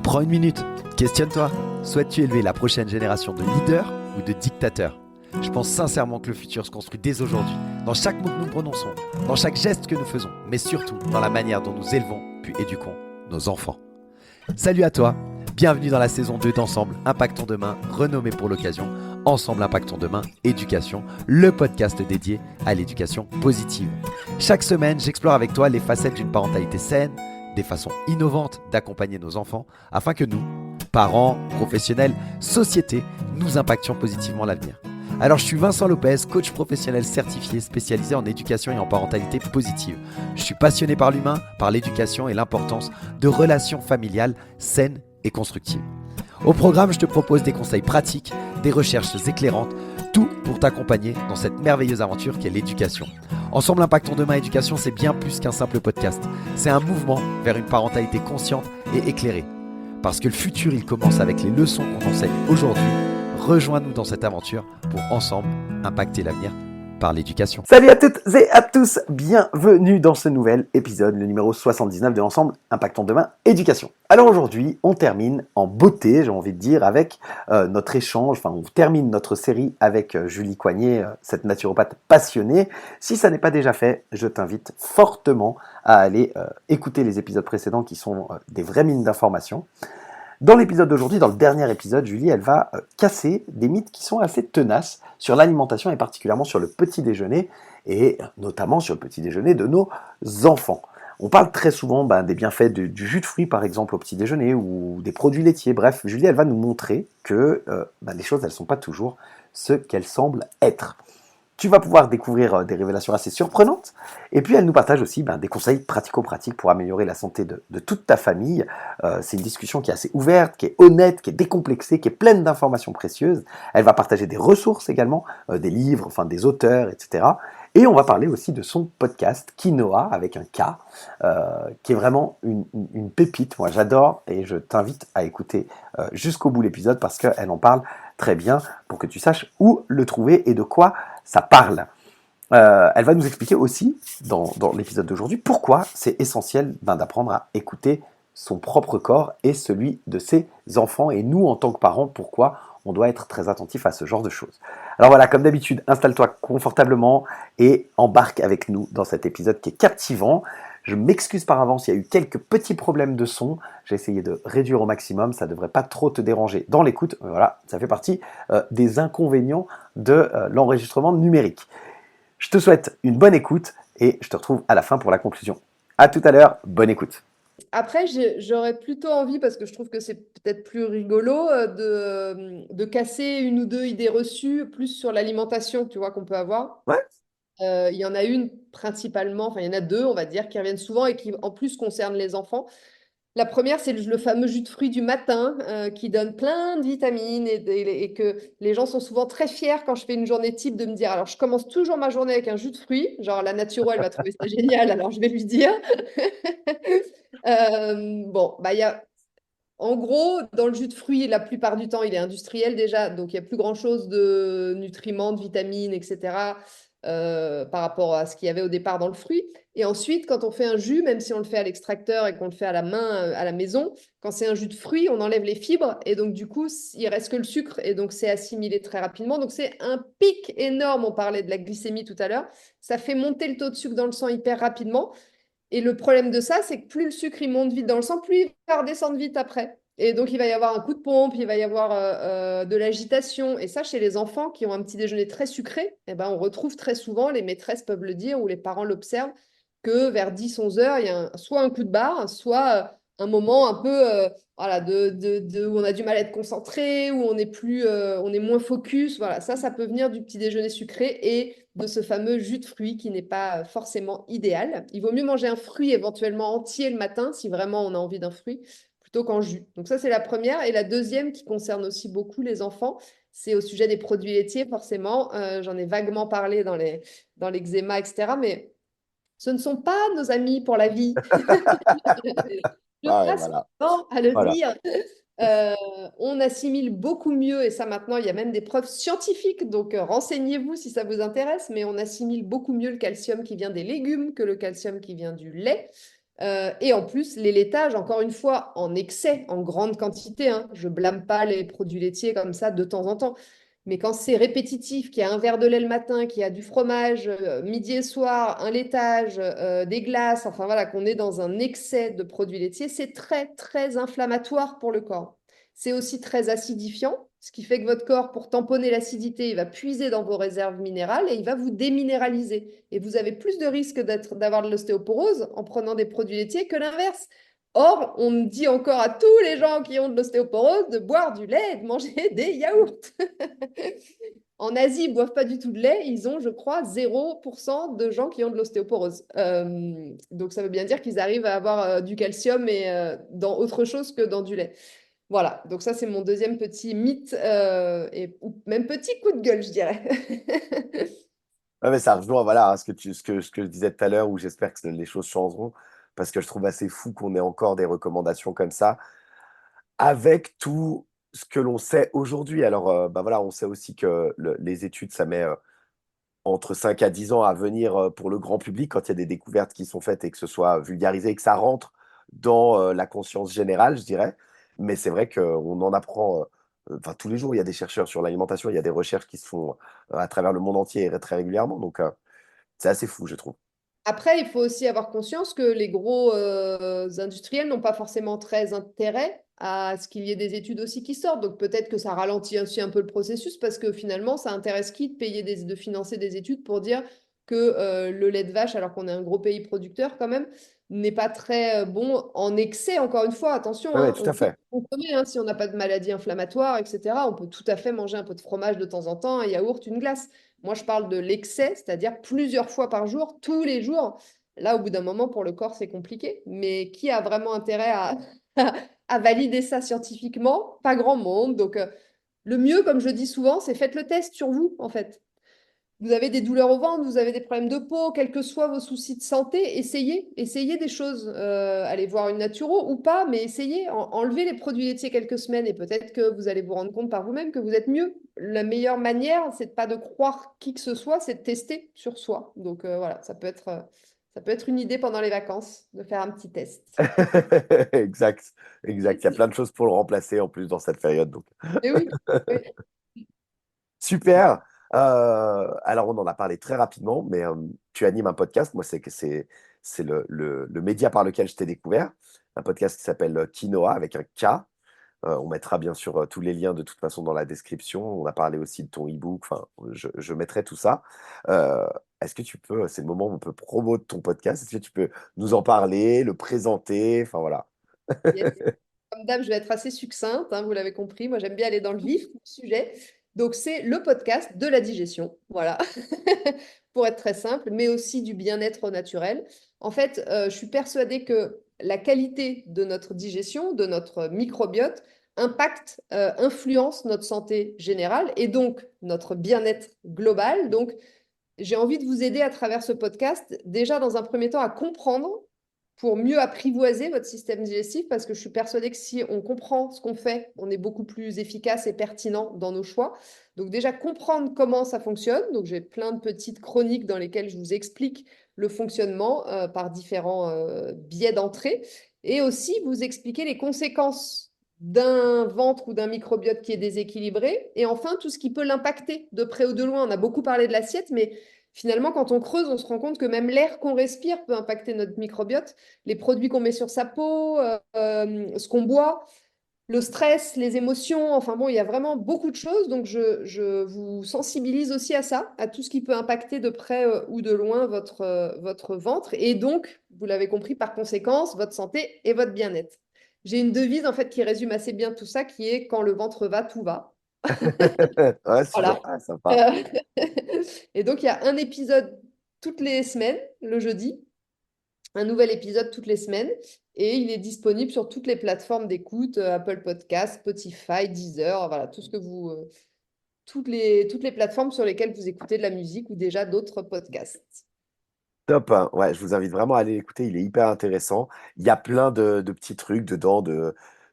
Prends une minute, questionne-toi. Souhaites-tu élever la prochaine génération de leaders ou de dictateurs? Je pense sincèrement que le futur se construit dès aujourd'hui, dans chaque mot que nous prononçons, dans chaque geste que nous faisons, mais surtout dans la manière dont nous élevons puis éduquons nos enfants. Salut à toi, bienvenue dans la saison 2 d'Ensemble Impactons Demain, renommée pour l'occasion Ensemble Impactons Demain Éducation, le podcast dédié à l'éducation positive. Chaque semaine, j'explore avec toi les facettes d'une parentalité saine, des façons innovantes d'accompagner nos enfants, afin que nous, parents, professionnels, société, nous impactions positivement l'avenir. Alors je suis Vincent Lopez, coach professionnel certifié spécialisé en éducation et en parentalité positive. Je suis passionné par l'humain, par l'éducation et l'importance de relations familiales saines et constructives. Au programme, je te propose des conseils pratiques, des recherches éclairantes, tout pour t'accompagner dans cette merveilleuse aventure qu'est l'éducation. Ensemble Impactons Demain Éducation, c'est bien plus qu'un simple podcast. C'est un mouvement vers une parentalité consciente et éclairée. Parce que le futur, il commence avec les leçons qu'on enseigne aujourd'hui. Rejoins-nous dans cette aventure pour ensemble impacter l'avenir par l'éducation. Salut à toutes et à tous, bienvenue dans ce nouvel épisode, le numéro 79 de Ensemble Impactons Demain Éducation. Alors aujourd'hui, on termine en beauté, j'ai envie de dire, avec notre échange, on termine notre série avec Julie Coignet, cette naturopathe passionnée. Si ça n'est pas déjà fait, je t'invite fortement à aller écouter les épisodes précédents qui sont des vraies mines d'informations. Dans l'épisode d'aujourd'hui, dans le dernier épisode, Julie, elle va casser des mythes qui sont assez tenaces sur l'alimentation et particulièrement sur le petit déjeuner et notamment sur le petit déjeuner de nos enfants. On parle très souvent des bienfaits du jus de fruits par exemple au petit déjeuner ou des produits laitiers. Bref, Julie, elle va nous montrer que les choses, elles ne sont pas toujours ce qu'elles semblent être. Tu vas pouvoir découvrir des révélations assez surprenantes. Et puis, elle nous partage aussi des conseils pratico-pratiques pour améliorer la santé de toute ta famille. C'est une discussion qui est assez ouverte, qui est honnête, qui est décomplexée, qui est pleine d'informations précieuses. Elle va partager des ressources également, des livres, des auteurs, etc. Et on va parler aussi de son podcast, Quinoa, avec un K, qui est vraiment une pépite. Moi, j'adore et je t'invite à écouter jusqu'au bout l'épisode parce qu'elle en parle très bien pour que tu saches où le trouver et de quoi ça parle. Elle va nous expliquer aussi, dans l'épisode d'aujourd'hui, pourquoi c'est essentiel d'apprendre à écouter son propre corps et celui de ses enfants. Et nous, en tant que parents, pourquoi on doit être très attentif à ce genre de choses. Alors voilà, comme d'habitude, installe-toi confortablement et embarque avec nous dans cet épisode qui est captivant. Je m'excuse par avance, il y a eu quelques petits problèmes de son. J'ai essayé de réduire au maximum, ça ne devrait pas trop te déranger dans l'écoute. Voilà, ça fait partie des inconvénients de l'enregistrement numérique. Je te souhaite une bonne écoute et je te retrouve à la fin pour la conclusion. À tout à l'heure, bonne écoute. Après, j'aurais plutôt envie, parce que je trouve que c'est peut-être plus rigolo, de casser une ou deux idées reçues plus sur l'alimentation, tu vois, qu'on peut avoir. Ouais. Il y en a une principalement, il y en a deux, on va dire, qui reviennent souvent et qui en plus concernent les enfants. La première, c'est le fameux jus de fruits du matin qui donne plein de vitamines et que les gens sont souvent très fiers quand je fais une journée type de me dire, alors je commence toujours ma journée avec un jus de fruits, genre la naturo, elle va trouver ça génial, alors je vais lui dire. Il y a en gros, dans le jus de fruits, la plupart du temps, il est industriel déjà, donc il n'y a plus grand-chose de nutriments, de vitamines, etc. Par rapport à ce qu'il y avait au départ dans le fruit. Et ensuite, quand on fait un jus, même si on le fait à l'extracteur et qu'on le fait à la main à la maison, quand c'est un jus de fruits, on enlève les fibres et donc du coup, il reste que le sucre et donc c'est assimilé très rapidement. Donc c'est un pic énorme. On parlait de la glycémie tout à l'heure. Ça fait monter le taux de sucre dans le sang hyper rapidement. Et le problème de ça, c'est que plus le sucre il monte vite dans le sang, plus il va redescendre vite après. Et donc, il va y avoir un coup de pompe, il va y avoir de l'agitation. Et ça, chez les enfants qui ont un petit déjeuner très sucré, on retrouve très souvent, les maîtresses peuvent le dire ou les parents l'observent, que vers 10-11 heures, il y a soit un coup de barre, soit un moment un peu où on a du mal à être concentré, où on est moins focus. Voilà, ça peut venir du petit déjeuner sucré et de ce fameux jus de fruits qui n'est pas forcément idéal. Il vaut mieux manger un fruit éventuellement entier le matin si vraiment on a envie d'un fruit plutôt qu'en jus. Donc ça, c'est la première. Et la deuxième qui concerne aussi beaucoup les enfants, c'est au sujet des produits laitiers, forcément. J'en ai vaguement parlé dans l'eczéma, etc. Mais ce ne sont pas nos amis pour la vie. Je passe Voilà. mon temps à le Voilà. dire. On assimile beaucoup mieux, et ça maintenant, il y a même des preuves scientifiques, donc renseignez-vous si ça vous intéresse, mais on assimile beaucoup mieux le calcium qui vient des légumes que le calcium qui vient du lait. Et en plus, les laitages, encore une fois, en excès, en grande quantité, hein. Je blâme pas les produits laitiers comme ça de temps en temps. Mais quand c'est répétitif, qu'il y a un verre de lait le matin, qu'il y a du fromage midi et soir, un laitage, des glaces, enfin voilà, qu'on est dans un excès de produits laitiers, c'est très, très inflammatoire pour le corps. C'est aussi très acidifiant, ce qui fait que votre corps, pour tamponner l'acidité, il va puiser dans vos réserves minérales et il va vous déminéraliser. Et vous avez plus de risques d'avoir de l'ostéoporose en prenant des produits laitiers que l'inverse. Or, on dit encore à tous les gens qui ont de l'ostéoporose de boire du lait et de manger des yaourts. En Asie, ils ne boivent pas du tout de lait. Ils ont, je crois, 0% de gens qui ont de l'ostéoporose. Donc, ça veut bien dire qu'ils arrivent à avoir du calcium et, dans autre chose que dans du lait. Voilà, donc ça, c'est mon deuxième petit mythe, ou même petit coup de gueule, je dirais. Ouais, mais ça rejoint voilà, ce que je disais tout à l'heure, où j'espère que les choses changeront, parce que je trouve assez fou qu'on ait encore des recommandations comme ça, avec tout ce que l'on sait aujourd'hui. Alors, bah voilà, on sait aussi que les études, ça met entre 5 à 10 ans à venir pour le grand public, quand il y a des découvertes qui sont faites et que ce soit vulgarisé et que ça rentre dans la conscience générale, je dirais. Mais c'est vrai qu'on en apprend enfin, tous les jours. Il y a des chercheurs sur l'alimentation, il y a des recherches qui se font à travers le monde entier et très régulièrement. Donc, c'est assez fou, je trouve. Après, il faut aussi avoir conscience que les gros industriels n'ont pas forcément très intérêt à ce qu'il y ait des études aussi qui sortent. Donc peut-être que ça ralentit aussi un peu le processus parce que finalement, ça intéresse qui de payer de financer des études pour dire que le lait de vache, alors qu'on est un gros pays producteur quand même, n'est pas très bon en excès. Encore une fois, attention, Oui, oui, hein, tout on à peut fait. consommer, hein, si on n'a pas de maladie inflammatoire, etc. On peut tout à fait manger un peu de fromage de temps en temps, un yaourt, une glace. Moi, je parle de l'excès, c'est-à-dire plusieurs fois par jour, tous les jours. Là, au bout d'un moment, pour le corps, c'est compliqué. Mais qui a vraiment intérêt à, à valider ça scientifiquement? Pas grand monde. Donc, le mieux, comme je dis souvent, c'est faites le test sur vous, en fait. Vous avez des douleurs au ventre, vous avez des problèmes de peau, quels que soient vos soucis de santé, essayez des choses. Allez voir une naturo ou pas, mais essayez, enlevez les produits laitiers quelques semaines et peut-être que vous allez vous rendre compte par vous-même que vous êtes mieux. La meilleure manière, c'est pas de croire qui que ce soit, c'est de tester sur soi. Donc voilà, ça peut être une idée pendant les vacances de faire un petit test. Exact, exact. Il y a plein de choses pour le remplacer en plus dans cette période. Donc. Mais oui, oui. Super. Alors, on en a parlé très rapidement, mais tu animes un podcast. Moi, c'est le média par lequel je t'ai découvert. Un podcast qui s'appelle Quinoa avec un K. On mettra bien sûr tous les liens de toute façon dans la description. On a parlé aussi de ton e-book. Enfin, je mettrai tout ça. Euh, Est-ce que tu peux, c'est le moment où on peut promouvoir ton podcast. Est-ce que tu peux nous en parler, le présenter? Enfin, voilà. Yes. Comme d'hab, je vais être assez succincte, hein, vous l'avez compris. Moi, j'aime bien aller dans le vif du sujet. Donc, c'est le podcast de la digestion, voilà, pour être très simple, mais aussi du bien-être naturel. En fait, je suis persuadée que la qualité de notre digestion, de notre microbiote, impacte, influence notre santé générale et donc notre bien-être global. Donc, j'ai envie de vous aider à travers ce podcast, déjà dans un premier temps à comprendre pour mieux apprivoiser votre système digestif, parce que je suis persuadée que si on comprend ce qu'on fait, on est beaucoup plus efficace et pertinent dans nos choix. Donc déjà comprendre comment ça fonctionne. Donc j'ai plein de petites chroniques dans lesquelles je vous explique le fonctionnement par différents biais d'entrée, et aussi vous expliquer les conséquences d'un ventre ou d'un microbiote qui est déséquilibré, et enfin tout ce qui peut l'impacter de près ou de loin. On a beaucoup parlé de l'assiette, mais finalement, quand on creuse, on se rend compte que même l'air qu'on respire peut impacter notre microbiote, les produits qu'on met sur sa peau, ce qu'on boit, le stress, les émotions, enfin bon, il y a vraiment beaucoup de choses. Donc, je vous sensibilise aussi à ça, à tout ce qui peut impacter de près ou de loin votre ventre. Et donc, vous l'avez compris, par conséquence, votre santé et votre bien-être. J'ai une devise, en fait, qui résume assez bien tout ça, qui est quand le ventre va, tout va. Ouais, super, Voilà. ah, sympa. Euh, Et donc, il y a un épisode toutes les semaines, le jeudi, un nouvel épisode toutes les semaines, et il est disponible sur toutes les plateformes d'écoute, Apple Podcasts, Spotify, Deezer, voilà, tout ce que vous, toutes les plateformes sur lesquelles vous écoutez de la musique ou déjà d'autres podcasts. Top, hein. Ouais, je vous invite vraiment à aller l'écouter, il est hyper intéressant. Il y a plein de petits trucs dedans,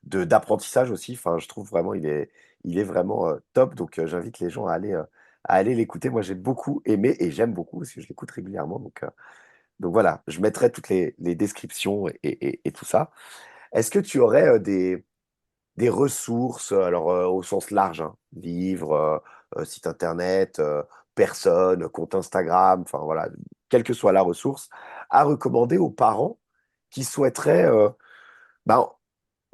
d'apprentissage aussi. Enfin, je trouve vraiment, il est vraiment top. Donc, j'invite les gens à aller l'écouter. Moi, j'ai beaucoup aimé et j'aime beaucoup parce que je l'écoute régulièrement. Donc, Donc voilà, je mettrai toutes les descriptions et tout ça. Est-ce que tu aurais des ressources, alors au sens large, hein, livres, site internet, personnes, compte Instagram, enfin voilà, quelle que soit la ressource, à recommander aux parents qui souhaiteraient ben,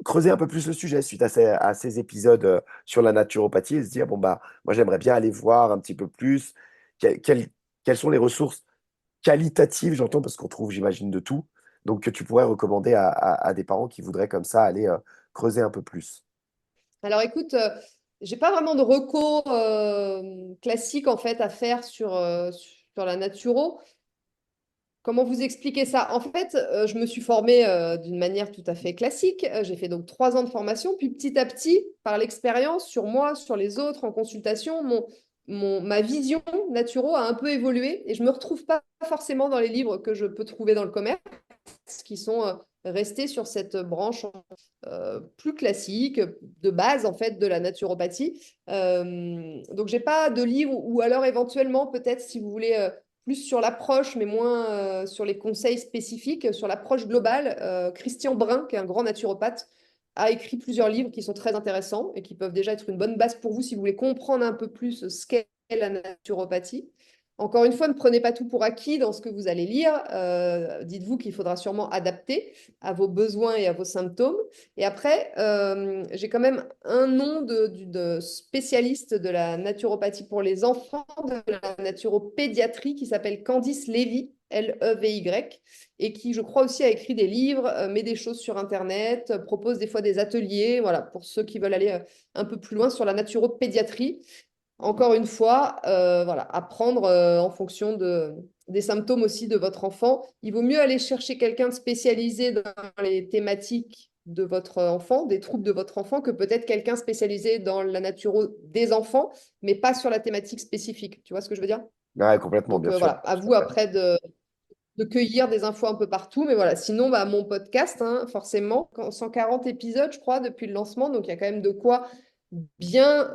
creuser un peu plus le sujet suite à ces épisodes sur la naturopathie et se dire, bon, bah, moi j'aimerais bien aller voir un petit peu plus quelles sont les ressources qualitatives, j'entends, parce qu'on trouve, j'imagine, de tout, donc que tu pourrais recommander à des parents qui voudraient comme ça aller creuser un peu plus. Alors écoute, j'ai pas vraiment de recours classique en fait à faire sur la naturo. Comment vous expliquer ça? En fait, je me suis formée d'une manière tout à fait classique. J'ai fait donc 3 ans de formation, puis petit à petit, par l'expérience sur moi, sur les autres, en consultation, ma vision naturo a un peu évolué et je me retrouve pas forcément dans les livres que je peux trouver dans le commerce, qui sont restés sur cette branche plus classique, de base en fait de la naturopathie. Donc j'ai pas de livre ou alors éventuellement peut-être si vous voulez plus sur l'approche mais moins sur les conseils spécifiques, sur l'approche globale. Christian Brun, qui est un grand naturopathe, a écrit plusieurs livres qui sont très intéressants et qui peuvent déjà être une bonne base pour vous si vous voulez comprendre un peu plus ce qu'est la naturopathie. Encore une fois, ne prenez pas tout pour acquis dans ce que vous allez lire. Dites-vous qu'il faudra sûrement adapter à vos besoins et à vos symptômes. Et après, j'ai quand même un nom de spécialiste de la naturopathie pour les enfants, de la naturopédiatrie, qui s'appelle Candice Lévy, Levy, et qui, je crois aussi, a écrit des livres, met des choses sur Internet, propose des fois des ateliers, voilà, pour ceux qui veulent aller un peu plus loin sur la naturopédiatrie. Encore une fois, voilà, apprendre en fonction des symptômes aussi de votre enfant. Il vaut mieux aller chercher quelqu'un de spécialisé dans les thématiques de votre enfant, des troubles de votre enfant, que peut-être quelqu'un spécialisé dans la naturo des enfants, mais pas sur la thématique spécifique. Tu vois ce que je veux dire? Ouais, complètement, Donc bien sûr. voilà, à vous après de cueillir des infos un peu partout. Mais voilà, sinon, bah, mon podcast, hein, forcément, 140 épisodes, je crois, depuis le lancement. Donc, il y a quand même de quoi bien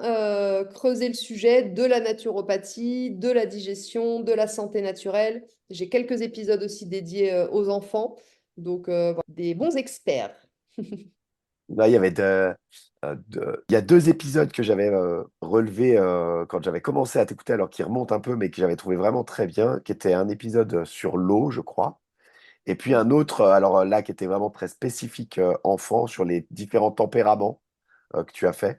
creuser le sujet de la naturopathie, de la digestion, de la santé naturelle. J'ai quelques épisodes aussi dédiés aux enfants. Donc, voilà, des bons experts. Là, il y avait il y a 2 épisodes que j'avais relevés quand j'avais commencé à t'écouter, alors qui remontent un peu, mais que j'avais trouvé vraiment très bien, qui était un épisode sur l'eau, je crois, et puis un autre, alors là, qui était vraiment très spécifique enfant, sur les différents tempéraments que tu as fait,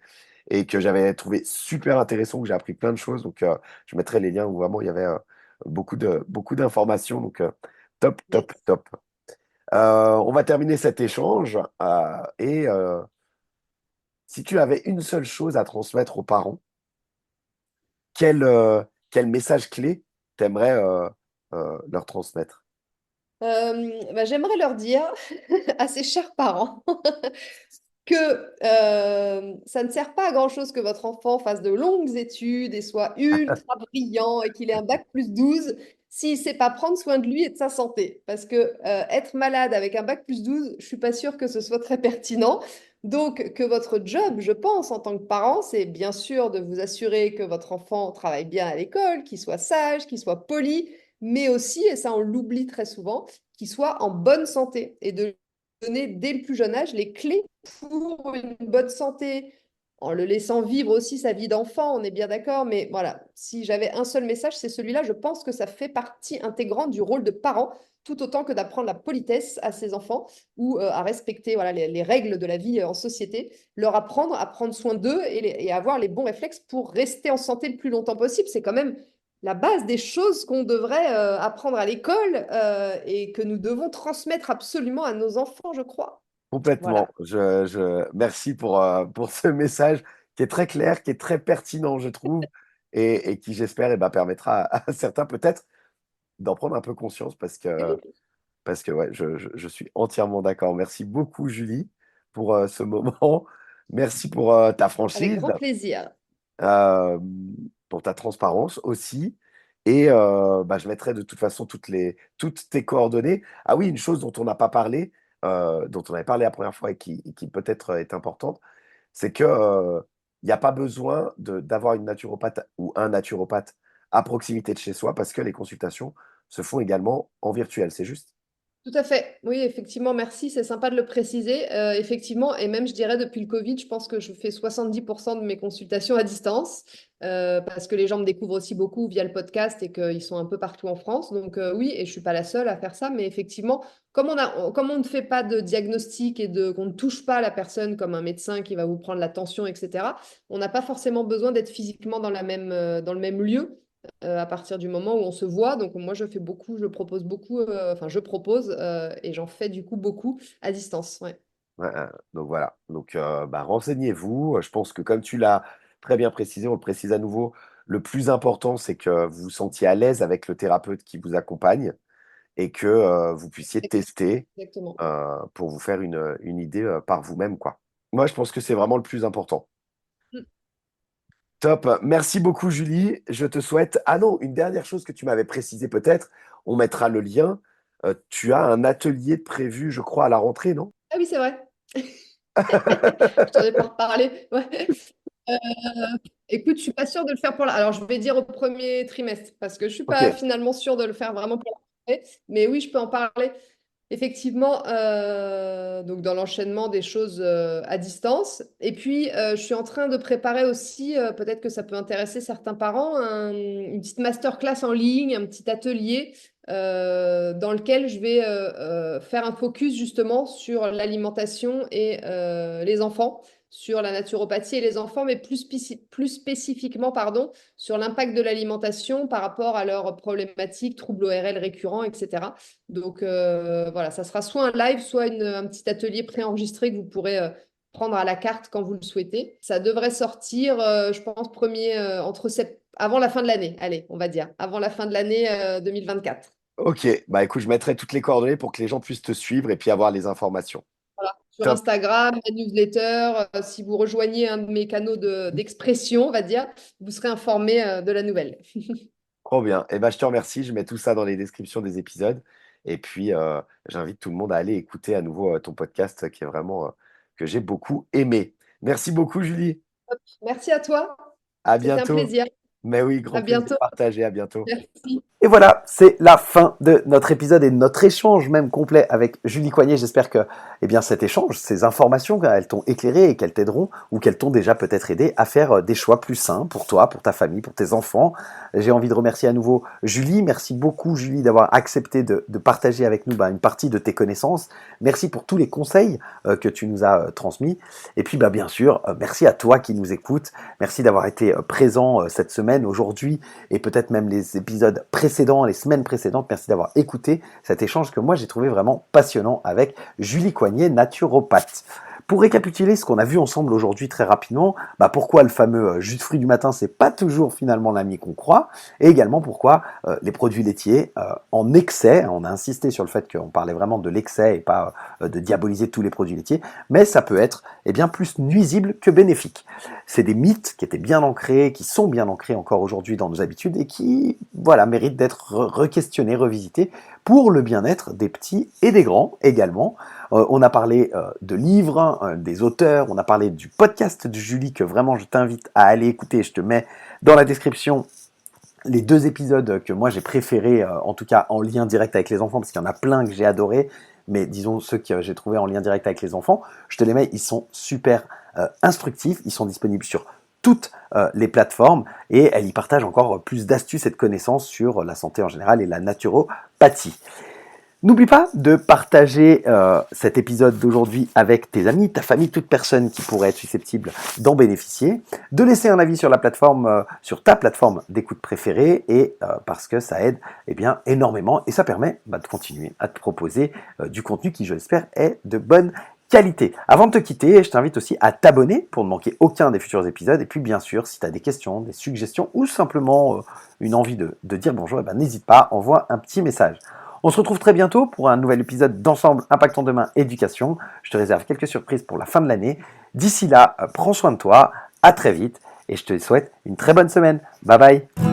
et que j'avais trouvé super intéressant, où j'ai appris plein de choses. Donc, je mettrai les liens où vraiment il y avait beaucoup d'informations. Donc, top, top, Yes. top. On va terminer cet échange et si tu avais une seule chose à transmettre aux parents, quel message clé t'aimerais leur transmettre? Bah, j'aimerais leur dire à ces chers parents que ça ne sert pas à grand-chose que votre enfant fasse de longues études et soit ultra brillant et qu'il ait un bac+12 s'il ne sait pas prendre soin de lui et de sa santé. Parce que être malade avec un bac+12, je ne suis pas sûre que ce soit très pertinent. Donc, que votre job, je pense, en tant que parent, c'est bien sûr de vous assurer que votre enfant travaille bien à l'école, qu'il soit sage, qu'il soit poli, mais aussi, et ça on l'oublie très souvent, qu'il soit en bonne santé et de donner dès le plus jeune âge les clés pour une bonne santé, en le laissant vivre aussi sa vie d'enfant, on est bien d'accord, mais voilà, si j'avais un seul message, c'est celui-là, je pense que ça fait partie intégrante du rôle de parent, tout autant que d'apprendre la politesse à ses enfants ou à respecter voilà, les règles de la vie en société, leur apprendre à prendre soin d'eux et avoir les bons réflexes pour rester en santé le plus longtemps possible. C'est quand même la base des choses qu'on devrait apprendre à l'école et que nous devons transmettre absolument à nos enfants, je crois. Complètement. Voilà. Merci pour ce message qui est très clair, qui est très pertinent, je trouve, et qui, j'espère, permettra à certains peut-être d'en prendre un peu conscience parce que ouais, je suis entièrement d'accord. Merci beaucoup, Julie, pour ce moment. Merci pour ta Avec franchise, grand plaisir. euh, pour ta transparence aussi. Et je mettrai de toute façon toutes tes coordonnées. Ah oui, une chose dont on n'a pas parlé, dont on avait parlé la première fois et qui peut-être est importante, c'est que il n'y a pas besoin d'avoir une naturopathe ou un naturopathe à proximité de chez soi parce que les consultations se font également en virtuel, c'est juste? Tout à fait. Oui, effectivement, merci. C'est sympa de le préciser. Effectivement, et même, je dirais, depuis le Covid, je pense que je fais 70% de mes consultations à distance parce que les gens me découvrent aussi beaucoup via le podcast et qu'ils sont un peu partout en France. Donc, oui, et je ne suis pas la seule à faire ça. Mais effectivement, comme on ne fait pas de diagnostic et qu'on ne touche pas la personne comme un médecin qui va vous prendre la tension, etc., on n'a pas forcément besoin d'être physiquement dans le même lieu à partir du moment où on se voit. Donc moi, je propose beaucoup, enfin je propose et j'en fais du coup beaucoup à distance. Ouais. Ouais, donc voilà. Donc, renseignez-vous. Je pense que comme tu l'as très bien précisé, on le précise à nouveau, le plus important, c'est que vous vous sentiez à l'aise avec le thérapeute qui vous accompagne et que vous puissiez tester Exactement. pour vous faire une idée par vous-même, quoi. Moi, je pense que c'est vraiment le plus important. Mm. Top. Merci beaucoup, Julie. Je te souhaite. Ah non, une dernière chose que tu m'avais précisé peut-être, on mettra le lien. Tu as un atelier prévu, je crois, à la rentrée, non? Ah oui, c'est vrai. Je t'en ai pas reparlé. Ouais. Euh, Écoute, je suis pas sûre de le faire pour la. Alors, je vais dire au premier trimestre parce que je suis Ok. pas finalement sûre de le faire vraiment pour la rentrée. Mais oui, je peux en parler. Effectivement, donc dans l'enchaînement des choses à distance. Et puis, je suis en train de préparer aussi, peut-être que ça peut intéresser certains parents, une petite masterclass en ligne, un petit atelier dans lequel je vais faire un focus justement sur l'alimentation et les enfants, sur la naturopathie et les enfants, mais plus spécifiquement, pardon, sur l'impact de l'alimentation par rapport à leurs problématiques, troubles ORL récurrents, etc. Donc voilà, ça sera soit un live, soit un petit atelier préenregistré que vous pourrez prendre à la carte quand vous le souhaitez. Ça devrait sortir, je pense, avant la fin de l'année. Allez, on va dire, avant la fin de l'année 2024. Ok. Bah écoute, je mettrai toutes les coordonnées pour que les gens puissent te suivre et puis avoir les informations. Voilà. Sur Top. Instagram, ma newsletter, si vous rejoignez un de mes canaux d'expression, on va dire, vous serez informé de la nouvelle. Trop bien. Et ben, je te remercie. Je mets tout ça dans les descriptions des épisodes. Et puis, j'invite tout le monde à aller écouter à nouveau ton podcast qui est vraiment que j'ai beaucoup aimé. Merci beaucoup, Julie. Merci à toi, À c'était un bientôt. plaisir. Mais oui, À grand plaisir bientôt. partagé. À bientôt. Merci. Et voilà, c'est la fin de notre épisode et de notre échange même complet avec Julie Coignet. J'espère que cet échange, ces informations, elles t'ont éclairé et qu'elles t'aideront ou qu'elles t'ont déjà peut-être aidé à faire des choix plus sains pour toi, pour ta famille, pour tes enfants. J'ai envie de remercier à nouveau Julie. Merci beaucoup Julie d'avoir accepté de partager avec nous une partie de tes connaissances. Merci pour tous les conseils que tu nous as transmis. Et puis bien sûr, merci à toi qui nous écoutes. Merci d'avoir été présent cette semaine, aujourd'hui et peut-être même les épisodes précédents, les semaines précédentes. Merci d'avoir écouté cet échange que moi j'ai trouvé vraiment passionnant avec Julie Coignet, naturopathe. Pour récapituler ce qu'on a vu ensemble aujourd'hui très rapidement, pourquoi le fameux jus de fruits du matin, c'est pas toujours finalement l'ami qu'on croit, et également pourquoi les produits laitiers en excès, on a insisté sur le fait qu'on parlait vraiment de l'excès et pas de diaboliser tous les produits laitiers, mais ça peut être plus nuisible que bénéfique. C'est des mythes qui étaient bien ancrés, qui sont bien ancrés encore aujourd'hui dans nos habitudes et qui méritent d'être re-questionnés, revisités pour le bien-être des petits et des grands également. On a parlé de livres, des auteurs, on a parlé du podcast de Julie que vraiment je t'invite à aller écouter. Je te mets dans la description les 2 épisodes que moi j'ai préférés, en tout cas en lien direct avec les enfants, parce qu'il y en a plein que j'ai adorés, mais disons ceux que j'ai trouvés en lien direct avec les enfants, je te les mets, ils sont super instructifs, ils sont disponibles sur toutes les plateformes et elle y partage encore plus d'astuces et de connaissances sur la santé en général et la naturopathie. N'oublie pas de partager cet épisode d'aujourd'hui avec tes amis, ta famille, toute personne qui pourrait être susceptible d'en bénéficier, de laisser un avis sur la plateforme, sur ta plateforme d'écoute préférée, et parce que ça aide énormément et ça permet de continuer à te proposer du contenu qui, je l'espère, est de bonne qualité. Avant de te quitter, je t'invite aussi à t'abonner pour ne manquer aucun des futurs épisodes. Et puis bien sûr, si tu as des questions, des suggestions ou simplement une envie de dire bonjour, n'hésite pas, envoie un petit message. On se retrouve très bientôt pour un nouvel épisode d'Ensemble Impactons Demain Éducation. Je te réserve quelques surprises pour la fin de l'année. D'ici là, prends soin de toi, à très vite et je te souhaite une très bonne semaine. Bye bye.